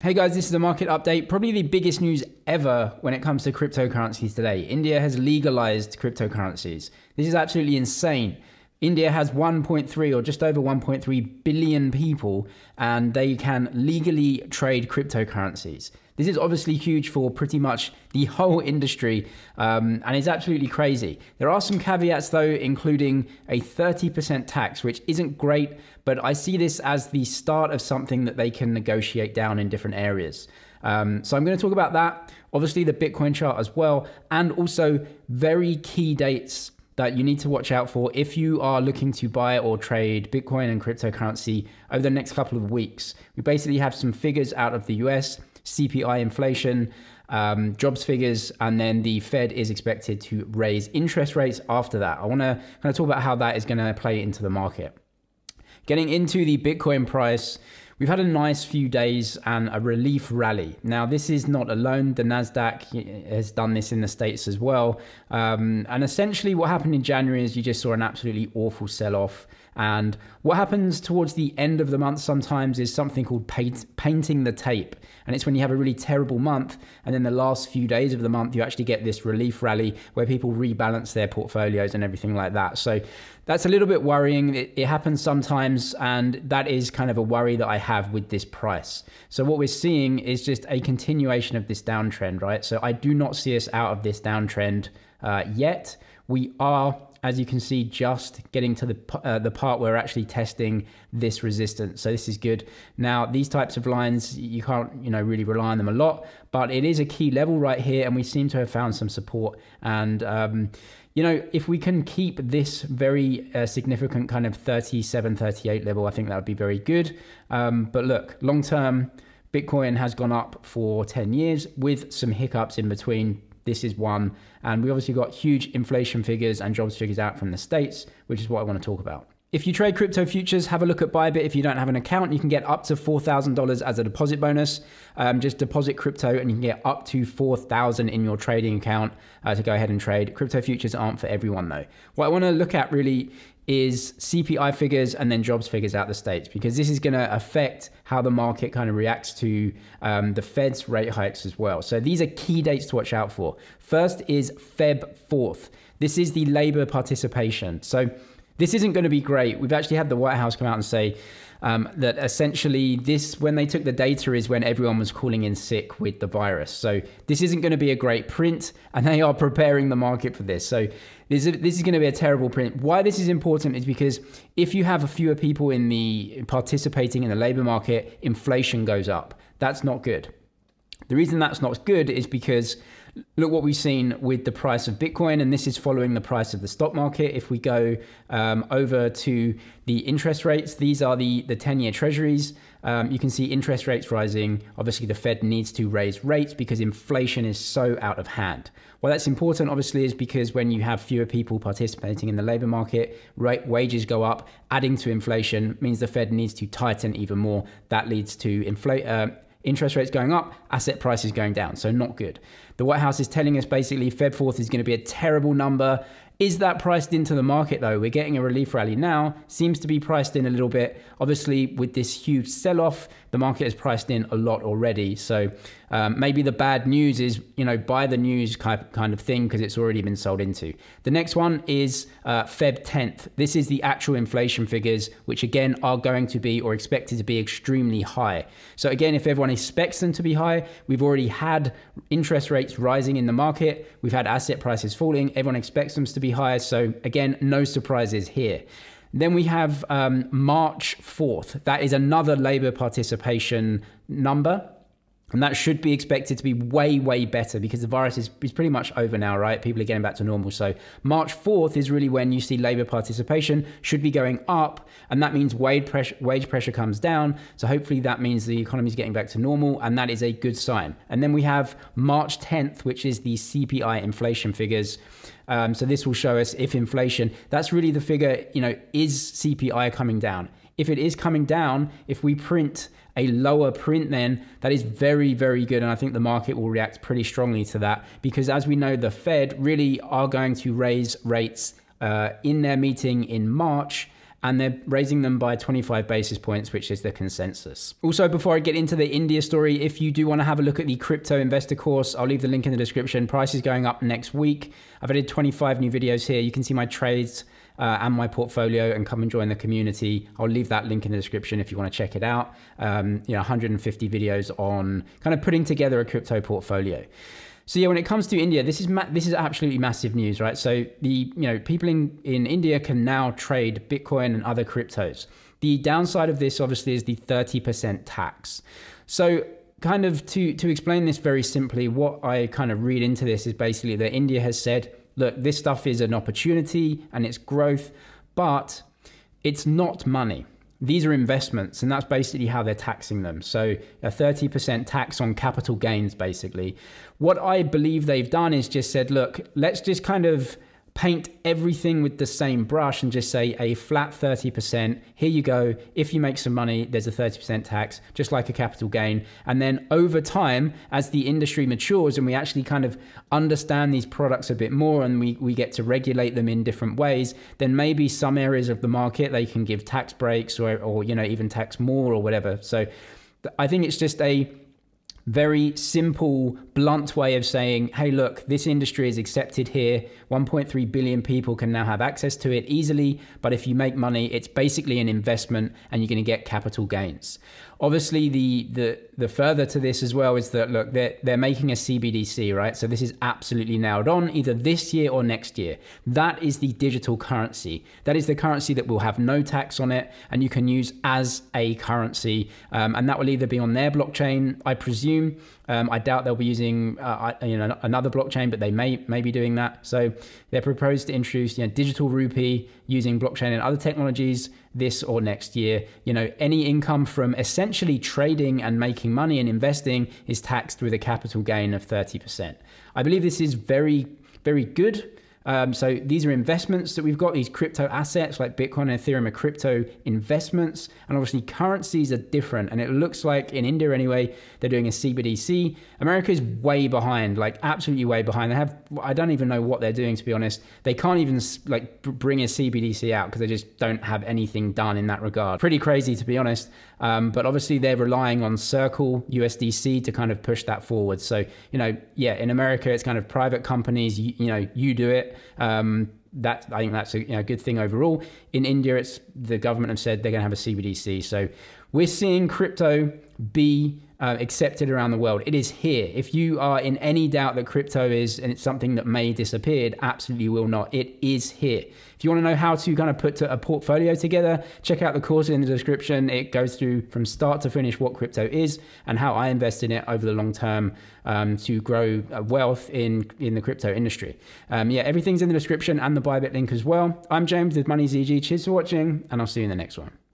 Hey guys, this is a market update. Probably the biggest news ever when it comes to cryptocurrencies today. India has legalized cryptocurrencies. This is absolutely insane. India has 1.3 or just over 1.3 billion people, and they can legally trade cryptocurrencies. This is obviously huge for pretty much the whole industry, and it's absolutely crazy. There are some caveats though, including a 30% tax, which isn't great, but I see this as the start of something that they can negotiate down in different areas. So I'm going to talk about that, obviously the Bitcoin chart as well, and also very key dates that you need to watch out for if you are looking to buy or trade Bitcoin and cryptocurrency over the next couple of weeks. We basically have some figures out of the US, CPI inflation, jobs figures, and then the Fed is expected to raise interest rates after that. I want to kind of talk about how that is going to play into the market. Getting into the Bitcoin price, we've had a nice few days and a relief rally. Now, this is not alone. The NASDAQ has done this in the States as well. And essentially what happened in January is you just saw an absolutely awful sell-off. And what happens towards the end of the month sometimes is something called painting the tape. And it's when you have a really terrible month, and then the last few days of the month, you actually get this relief rally where people rebalance their portfolios and everything like that. So that's a little bit worrying. It happens sometimes, and that is kind of a worry that I have with this price. So what we're seeing is just a continuation of this downtrend, right? So I do not see us out of this downtrend yet. We are, as you can see, just getting to the part where we're actually testing this resistance. So this is good. Now, these types of lines, you can't, really rely on them a lot, but it is a key level right here, and we seem to have found some support. And, if we can keep this very significant kind of 37, 38 level, I think that would be very good. But look, long term, Bitcoin has gone up for 10 years with some hiccups in between. This is one. And we obviously got huge inflation figures and jobs figures out from the States, which is what I want to talk about. If you trade crypto futures, have a look at Bybit. If you don't have an account, you can get up to $4,000 as a deposit bonus. Just deposit crypto and you can get up to $4,000 in your trading account to go ahead and trade. Crypto futures aren't for everyone though. What I want to look at really is CPI figures and then jobs figures out the States, because this is going to affect how the market kind of reacts to the Fed's rate hikes as well. So these are key dates to watch out for. First is Feb 4th. This is the labor participation. So this isn't going to be great. We've actually had the White House come out and say that essentially this, when they took the data, is when everyone was calling in sick with the virus. So this isn't going to be a great print, and they are preparing the market for this. So this is going to be a terrible print. Why this is important is because if you have fewer people participating in the labor market, inflation goes up. That's not good. The reason that's not good is because look what we've seen with the price of Bitcoin, and this is following the price of the stock market. If we go over to the interest rates, these are the 10-year treasuries. You can see interest rates rising. Obviously, the Fed needs to raise rates because inflation is so out of hand. Why that's important, obviously, is because when you have fewer people participating in the labor market, wages go up, adding to inflation means the Fed needs to tighten even more. That leads to interest rates going up, asset prices going down. So not good. The White House is telling us basically Feb 4th is going to be a terrible number. Is that priced into the market though? We're getting a relief rally now, seems to be priced in a little bit. Obviously with this huge sell-off, the market is priced in a lot already. So maybe the bad news is, buy the news kind of thing because it's already been sold into. The next one is Feb 10th. This is the actual inflation figures, which again are going to be or expected to be extremely high. So again, if everyone expects them to be high, we've already had interest rates rising in the market. We've had asset prices falling. Everyone expects them to be higher. So again, no surprises here. Then we have March 4th. That is another labor participation number. And that should be expected to be way, way better because the virus is pretty much over now, right? People are getting back to normal. So March 4th is really when you see labor participation should be going up. And that means wage pressure comes down. So hopefully that means the economy is getting back to normal. And that is a good sign. And then we have March 10th, which is the CPI inflation figures. So this will show us if inflation, that's really the figure, is CPI coming down? If it is coming down, if we print a lower print, then that is very, very good. And I think the market will react pretty strongly to that because as we know, the Fed really are going to raise rates in their meeting in March. and they're raising them by 25 basis points, which is the consensus. Also, before I get into the India story, if you do want to have a look at the crypto investor course, I'll leave the link in the description. Price is going up next week. I've added 25 new videos here. You can see my trades and my portfolio and come and join the community. I'll leave that link in the description if you want to check it out. 150 videos on kind of putting together a crypto portfolio. So yeah, when it comes to India, this is absolutely massive news, right? So people in India can now trade Bitcoin and other cryptos. The downside of this obviously is the 30% tax. So kind of to explain this very simply, what I kind of read into this is basically that India has said, look, this stuff is an opportunity and it's growth, but it's not money. These are investments, and that's basically how they're taxing them. So a 30% tax on capital gains, basically. What I believe they've done is just said, look, let's just kind of paint everything with the same brush and just say a flat 30%. Here you go. If you make some money, there's a 30% tax, just like a capital gain. And then over time, as the industry matures and we actually kind of understand these products a bit more and we get to regulate them in different ways, then maybe some areas of the market, they can give tax breaks or even tax more or whatever. So I think it's just a very simple, blunt way of saying, hey, look, this industry is accepted here. 1.3 billion people can now have access to it easily. But if you make money, it's basically an investment and you're going to get capital gains. Obviously, the further to this as well is that, look, they're making a CBDC, right? So this is absolutely nailed on, either this year or next year. That is the digital currency. That is the currency that will have no tax on it and you can use as a currency. And that will either be on their blockchain, I presume. I doubt they'll be using another blockchain, but they may be doing that. So they're proposed to introduce digital rupee using blockchain and other technologies this or next year. Any income from essentially trading and making money and investing is taxed with a capital gain of 30%. I believe this is very, very good. So these are investments that we've got, these crypto assets like Bitcoin and Ethereum are crypto investments. And obviously currencies are different. And it looks like in India anyway, they're doing a CBDC. America is way behind, like absolutely way behind. I don't even know what they're doing, to be honest. They can't even bring a CBDC out because they just don't have anything done in that regard. Pretty crazy, to be honest. But obviously they're relying on Circle USDC to kind of push that forward. So, in America, it's kind of private companies, you do it. I think that's a good thing overall. In India, it's the government have said they're going to have a CBDC. So we're seeing crypto be accepted around the world. It is here. If you are in any doubt that crypto is, and it's something that may disappear, it absolutely will not. It is here. If you want to know how to kind of put a portfolio together, check out the course in the description. It goes through from start to finish what crypto is and how I invest in it over the long term to grow wealth in the crypto industry. Everything's in the description and the Bybit link as well. I'm James with Money ZG. Cheers for watching, and I'll see you in the next one.